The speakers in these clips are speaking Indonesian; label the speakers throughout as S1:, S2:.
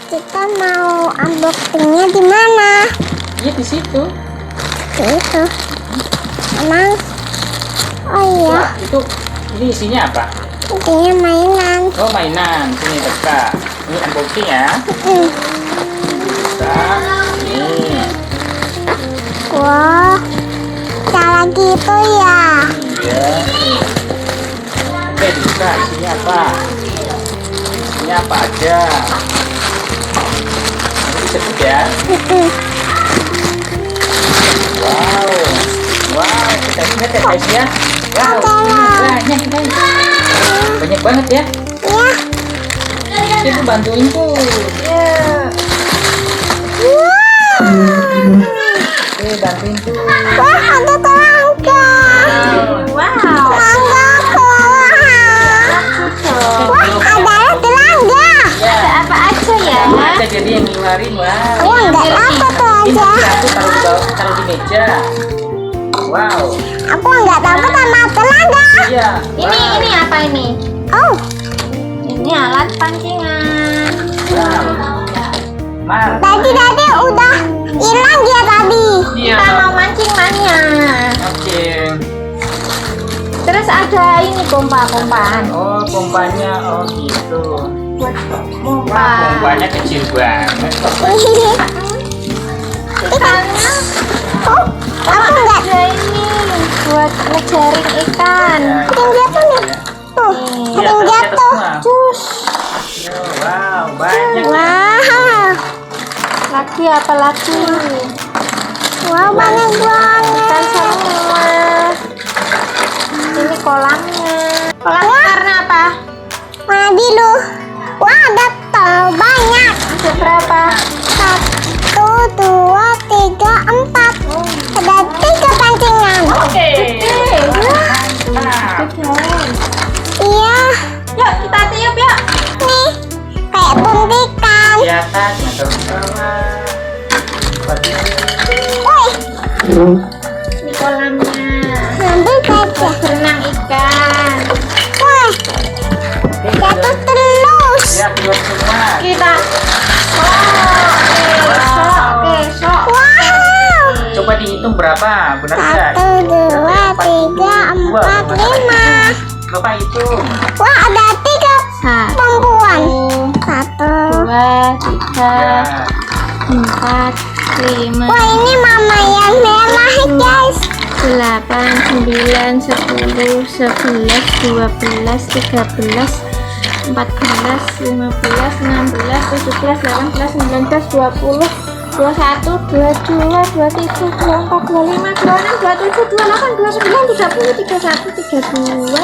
S1: Kita mau unboxingnya di mana?
S2: Iya di situ.
S1: Itu. Emang? Oh iya.
S2: Wah, itu ini isinya apa?
S1: Intinya mainan.
S2: Oh, mainan. Sini Teka. Ini unboxing ya. Bisa. Nih.
S1: Wah, cara gitu ya.
S2: Iya. Oke, bisa. Isinya apa? Isinya apa aja? Ini disebut ya. Wow. Wow, kita lihat ya guys ya. Wow, banyak guys. Banyak banget ya.
S1: Ya.
S2: Kita bantuin tuh. Oke, bantuin tuh.
S1: Wah, ada telangga.
S2: Wow.
S1: Telangga keluar. Wah, ada telangga.
S2: Ya,
S3: Apa aja ya?
S2: kita jadi yang ngeluarin. Wow.
S1: Wah, nggak takut tuh
S2: Ini
S1: aja.
S2: aku taruh di meja. Wow.
S1: Aku nggak takut sama telangga.
S2: Iya.
S3: Ini apa ini?
S1: Oh,
S3: Ini alat pancingan.
S2: Wow. Mantap.
S1: tadi udah hilang dia tadi.
S2: Iya.
S3: Kita mau mancing mania.
S2: Oke.
S3: Terus ada ini pompa-pompaan.
S2: Oh, pompanya. Oh, gitu.
S3: Buat
S2: Wah,
S3: pompa.
S2: pompanya kecil banget.
S3: Ikannya
S1: Oh, aku nggak.
S3: ada ini buat ngejaring ikan.
S1: Sering jatuh nih. Tuh,
S2: Iya,
S1: sering jatuh.
S3: Cus.
S2: Wow, banyak.
S1: Wow,
S3: Lagi apa lagi?
S1: wow banyak
S3: Ikan
S1: banget.
S3: semua. Ini kolamnya. Kolamnya karena apa?
S1: Mana dulu? Wah, ada tol banyak.
S3: Ada berapa?
S1: 1, 2, 3, 4. Ada 3 pancingan.
S2: Oke.
S3: Nah.
S1: Iya,
S3: Yuk kita tiup yuk.
S1: nih kayak buntikan.
S2: Di atas, terus bawah.
S1: Woi,
S3: Ini kolamnya.
S1: ambil saja.
S3: Berenang ikan.
S1: Wah, jatuh terus.
S2: Ya, keluar semua.
S3: Kita. Besok.
S1: Wow.
S2: Coba dihitung berapa? Benar nggak?
S1: 1, 2, 3, 4, 5.
S2: Bapak hitung.
S1: Wah, ada 3 perempuan. 1.
S3: 2, 3,
S2: Ya.
S3: 4, 5,
S1: Wah, ini mama yang merah guys.
S3: 8, 9, 10, 11, 12, 13, 14, 15, 16, 17, 18, 19, 20, 21, 22, 23, 24, 25, 26, 27, 28, 29, 30, 31, 32,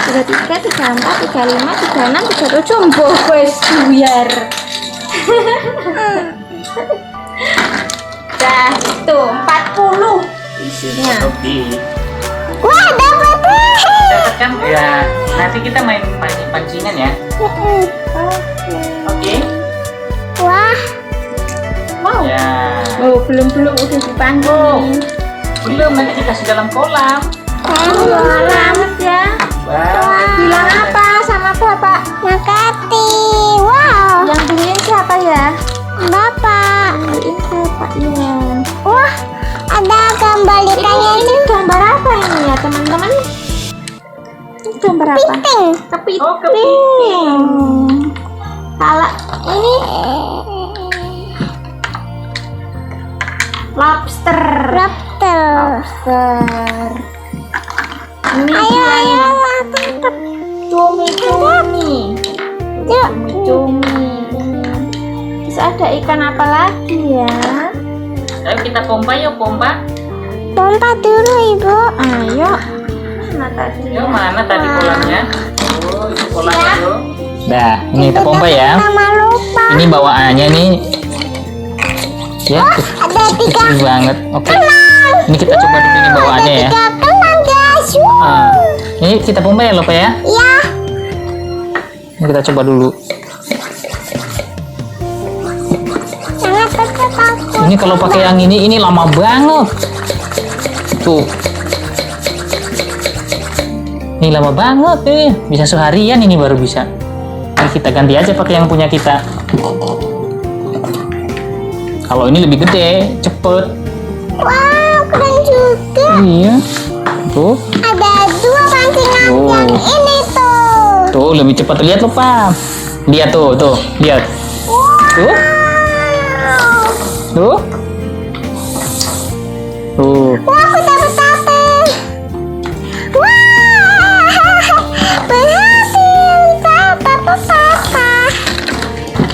S3: 33, 34, 35, 36, 37. Mbok wis buyar. Dah, itu 40 isinya.
S2: Oke.
S1: Wah, dapat.
S2: Dapat kan? Ya. Nanti kita main pancingan ya. Oke.
S1: Wah,
S3: Wow.
S2: Ya.
S3: Oh, belum udah dipanggil.
S2: Belum, nanti dikasih dalam kolam.
S3: Selamat ya.
S2: Wow.
S3: Bilang apa sama bapak?
S1: makasih. Wow,
S3: Yang beliin siapa ya?
S1: Bapak.
S3: Beliin bapak ya.
S1: Wah, ada gambar ikannya
S3: Ini
S1: itu.
S3: gambar apa ini ya teman-teman? Ini gambar apa?
S1: Piting.
S3: Kepiting.
S2: Oh, kepiting.
S3: Kalau ini lobster.
S1: Raptor.
S3: Lobster. Ini
S1: Ayo,
S3: dia
S1: ayo,
S3: nih.
S1: tangkap.
S3: Cumi-cumi.
S1: Yuk.
S3: Cumi-cumi. Terus ada ikan apa lagi ya?
S2: Ayo kita pompa yuk, pompa.
S1: Pompa dulu, Ibu.
S3: Ayo. Mana tadi?
S2: Yuk, mana tadi kolamnya? Oh, itu kolamnya yuk.
S4: Nah, ini kita pompa ya.
S1: Sama lupa.
S4: Ini bawaannya nih. Ya,
S1: Ada 3
S4: kecil banget. Oke.
S1: kelang.
S4: Ini kita coba dulu ini bawaannya ya.
S1: 3 kelang, guys.
S4: Ah, ini kita pompa ya, Lopa ya.
S1: Ya.
S4: Ini kita coba dulu.
S1: Jangan takut.
S4: Ini kalau pakai yang ini lama banget. Tuh. Ini lama banget nih. Bisa seharian ini baru bisa. Nah, kita ganti aja pakai yang punya kita. Kalau ini lebih gede, cepet.
S1: Wow, keren juga.
S4: Iya. Tuh.
S1: Ada 2 pancingan
S4: Oh.
S1: yang ini tuh.
S4: Tuh, lebih cepat. Lihat lupa. Lihat tuh, lihat. Tuh. Tuh. Tuh.
S1: Wah, aku dapat apa? Wah, berhasil. Papa.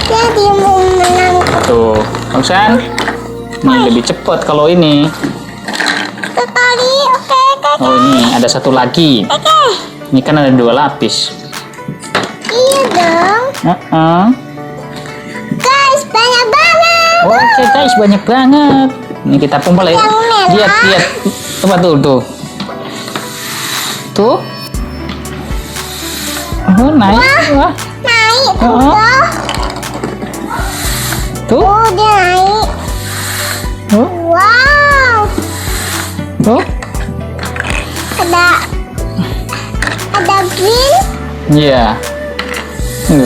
S1: Jadi mau menang.
S4: Tuh. Bagusan. Ini lebih cepat kalau ini.
S1: Sekali, oke.
S4: Oh, ini ada satu lagi.
S1: Oke.
S4: Ini kan ada 2 lapis.
S1: Iya dong. Guys, banyak banget.
S4: Oke guys, banyak banget. Ini kita pompol ya.
S1: Yang merah.
S4: Lihat. Coba tuh. Tuh. Oh, naik. Wah.
S1: Naik
S4: Oh.
S1: tuh.
S4: Tuh.
S1: Oh, dia naik.
S4: Tuh.
S1: Wow.
S4: Tuh.
S1: Ada green,
S4: Iya.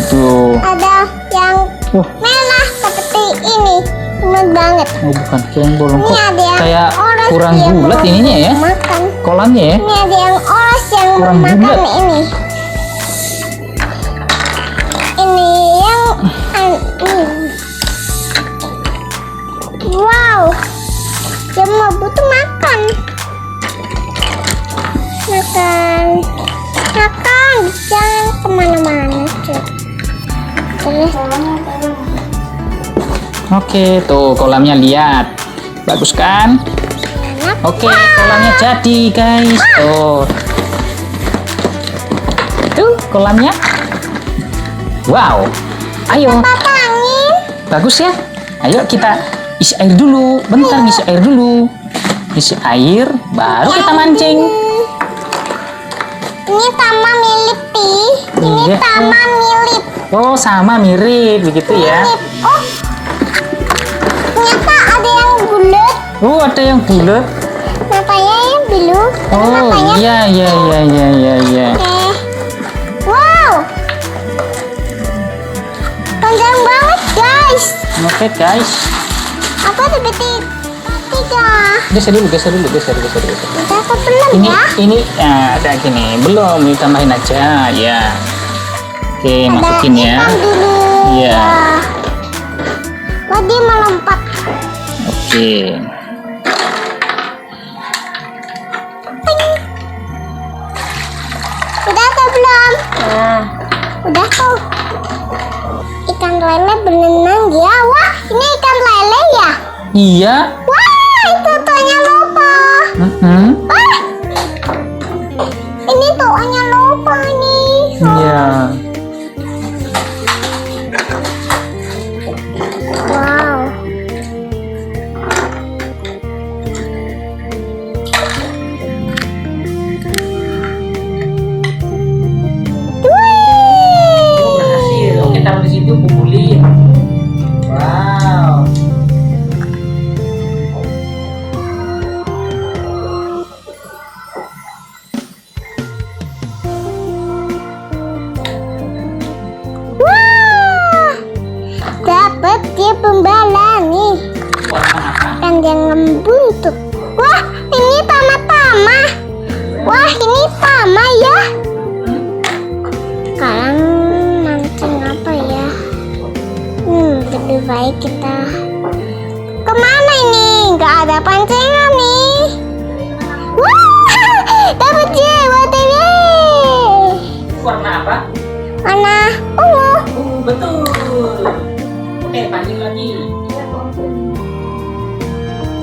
S4: Tuh.
S1: ada yang
S4: Wah.
S1: merah seperti ini. Imut banget.
S4: Oh, bukan kayak bolong
S1: Ini
S4: kok.
S1: ada yang
S4: Kayak
S1: orange
S4: kurang
S1: yang
S4: bulat
S1: mau
S4: ininya ya.
S1: Makan.
S4: Kolamnya ya.
S1: Ini ada yang orange yang mau
S4: Kurang
S1: makan
S4: bulat.
S1: ini. Ini yang ini. Wow. Dia mau butuh makan. Makan. Jangan kemana-mana. Terus.
S4: Oke, tuh kolamnya lihat. Bagus kan? Oke, kolamnya jadi, guys. Tuh kolamnya. Wow. Ayo.
S1: Papa angin.
S4: Bagus ya? Ayo kita isi air dulu. Bentar, ngisi air dulu. Isi air, baru kita mancing.
S1: Ini taman milik Pi. Ini
S4: Iya.
S1: taman milik.
S4: Oh, sama mirip begitu ya.
S1: Oh, ternyata ada yang bulat.
S4: Oh, ada yang bulat.
S1: Matanya yang biru.
S4: Oh,
S1: Matanya.
S4: iya.
S1: Oke. Wow. Panjang banget, guys.
S4: Oke, guys.
S1: Aku dapat 3.
S4: Geser dulu.
S1: Udah aku belum
S4: Ini
S1: ya.
S4: ada gini. Belum, ditambahin aja ya. Oke,
S1: Ada
S4: masukin ya.
S1: ikan dulu.
S4: Iya.
S1: Wah, dia melompat.
S4: Oke.
S1: Udah atau belum? Udah tuh. Ikan lele berenang ya. Wah, ini ikan lele ya?
S4: Iya.
S1: Wah, itu tuanya lupa. Wah, ini tuanya lupa nih.
S4: Iya.
S1: Wow. Wih.
S4: Berhasil. Oke, taruh di situ, pukulin. Wow.
S1: Wah. Dapat dia pembala nih.
S4: Warna apa?
S1: Kan dia ngebuntu. Wah, ini tama-tama. Wah, ini tama ya. Sekarang mancing apa ya? Lebih baik kita kemana ini? Nggak ada pancingan nih. Wah, dapat jiwa TV.
S4: Warna apa?
S1: Mana? Ungu.
S4: Betul. Oke, pancing lagi.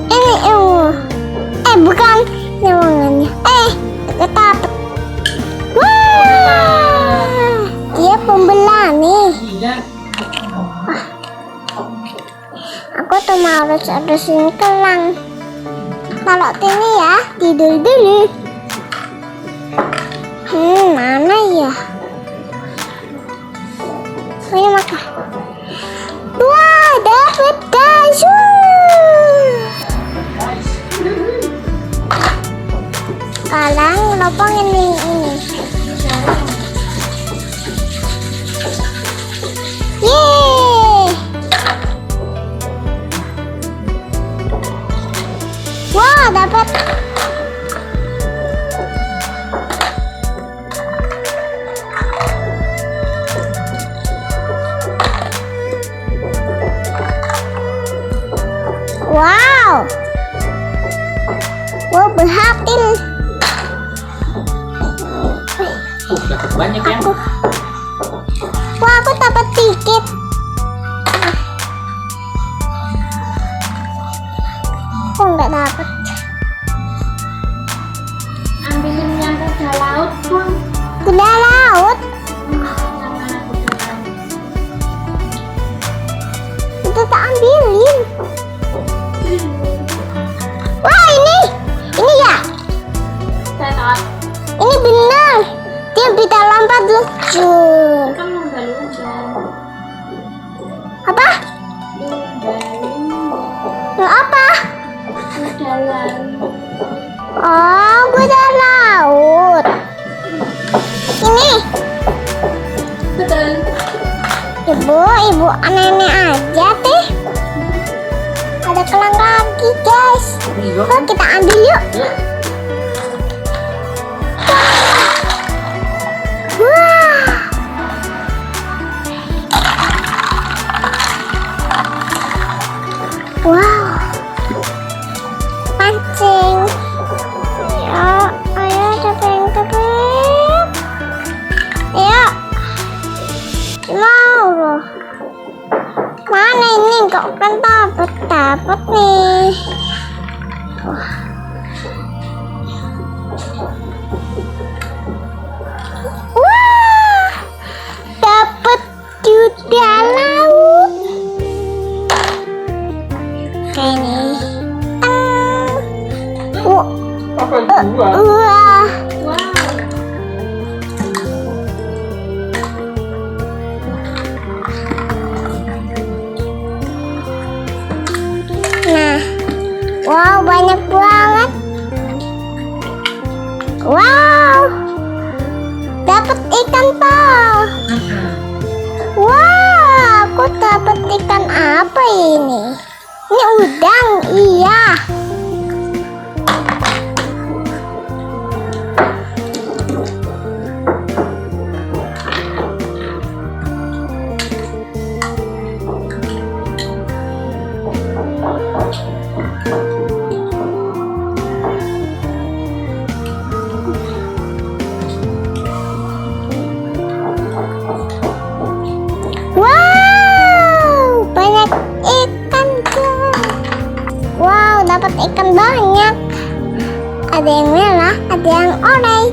S1: Ini ungu. Bukan. Ini warnanya. Tetap. Wah, dia pembelah nih.
S4: Iya.
S1: Aku tuh mau harus kelang. Kalau ini ya, tidur dulu. Mana ya? Ini makan. Wah, dapat guys. Sekarang lopong ini. Yeay. ambil.
S2: Dapat banyak ya.
S1: Wah, aku dapat dikit. Kok nggak dapat?
S3: Ambilin yang kuda laut, Bun.
S1: Kuda laut. Itu tak ambilin. Wah, ini ya.
S3: Tetot.
S1: Ini benar. Dia bisa lompat luncur.
S3: Kan lumba-lumba.
S1: Apa? Lo apa?
S3: Kuda laut.
S1: Oh, kuda laut. Ini.
S3: Betul.
S1: Ibu nenek aja teh. Ada kelang lagi, guys.
S2: Iya.
S1: Yuk, kita ambil yuk. Wah. Wow. Pancing. Ya, ayo tepeng. Ayo. Mau loh. Mana ini kok kan dapat nih. Wah, dapat kuda laut. Kayak ini.
S2: Apa dua?
S1: Wah. Nah, wow, banyak banget. Wow, dapat ikan toh. Wow, aku dapat ikan apa ini? Ini udang, iya. Wow, banyak ikan guys. Wow, dapat ikan banyak. Ada yang merah, ada yang oranye.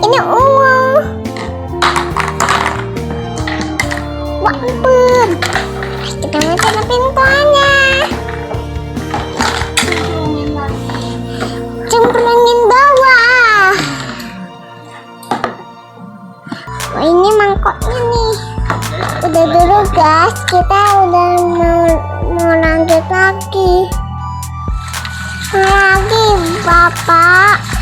S1: Ini ungu. Wah, ampun. Kita masuk ke pintunya. Cemplungin bawah. Wah, ini mangkoknya nih. Udah dulu guys, kita udah mau lanjut lagi. Bapak.